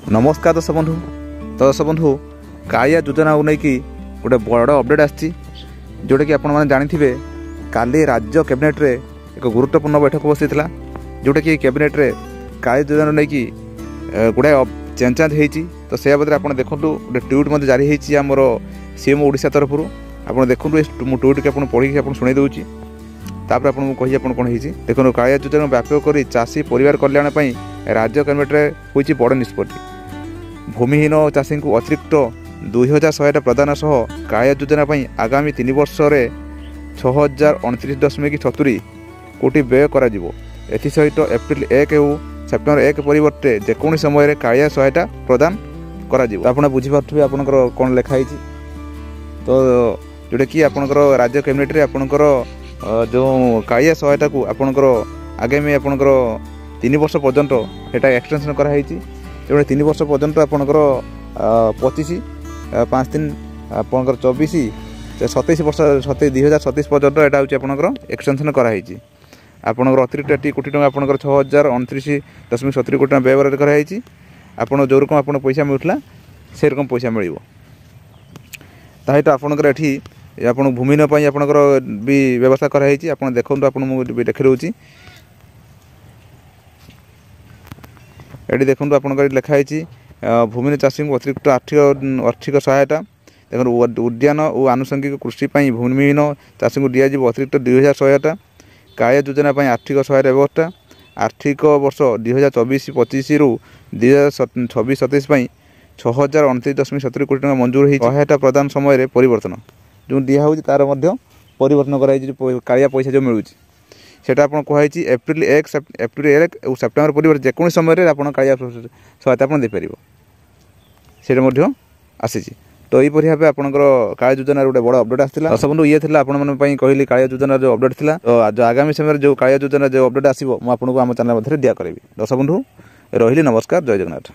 नमस्कार दर्शक बंधु कालिया योजना को लेकिन गोटे बड़ अपडेट आसी जोटा कि आपण मैंने जानी काली राज्य कैबिनेट रे एक गुरुत्वपूर्ण बैठक बसी जोटा कि कैबिनेट रे कालिया योजना नहीं गुड़ाए चेंज होती तो से बदले आप देखो गोटे ट्वीट जारी होती आमर सीएम ओडिशा तरफ आप देखो ट्वीट के पढ़ी आप शुणी दूसरी तापर आपको कही आप कौन होती देखो कालिया योजना व्यापक कर चाषी परिवार कल्याण राज्य कैबिनेट रे होती बड़ निष्पत्ति भूमिहीन चाषी को अतिरिक्त 2100 प्रदान सह कालिया योजना आगामी 3 वर्ष में 6029.70 कोटी व्यय कर सहित एप्रिल 1 और सेप्टेम्बर 1 परिवर्ते जेकोसी समय कालिया सहायता प्रदान कर बुझीपे आपंकर कौन लिखाई तो जोटा कि आपंकर राज्य कैबिनेट रे आपंकर जो कालिया सहायता को आपंकर आगामी आपंकर 3 वर्ष पर्यंत सेटा एक्सटेंशन कराई जो 3 वर्ष पर्यंत आपंकर 25/5/3 आपंकर 27 वर्ष 2027 पर्यंत यहाँ हूँ आपंकर एक्सटेंशन कराई आपंकर अतिरिक्त 1 कोटी टका आपंकर 6029.70 कोटी टका व्यवहार कराई आपड़ जो रकम आप पैसा मिलूला से रकम पैसा मिल तो आपंकर ये आप भूमिहीन आपंकर भी व्यवस्था कराई आप देखो आप देखी दूसरी ये देखो आपंकर लिखाई भूमिहीन चाषी को अतिरिक्त आर्थिक सहायता देखो उद्यान और आनुषंगिक कृषि भूमिहीन चाषी को दिज्व अतिरिक्त 2000 सहायता कालिया योजना आर्थिक सहायता व्यवस्था आर्थिक वर्ष 2024-25 रु 2026-27 6029.70 कोटी टका मंजूर हो सहायता प्रदान समय परिवर्तन जो दिहूँ तार परिवर्तन कराई कालिया पैसा जो मिलूँ सेटा आप कहुई एप्रिल 1 और सेप्टेम्बर परिवर्तन जेकोसी समय आप कालिया सहायता आप देपर से आसी तो यहीपरी भाव आपंकर कालिया योजना गोटे बड़ अपडेट आसाला दर्शक बंधु ये आपंप कहली कालिया योजना जो अपडेट था तो जो आगामी समय जो कालिया योजना जो अपडेट आसो मुझे आम चैनल मध्य दिया करी दर्शक बंधु रही नमस्कार जय जगन्नाथ।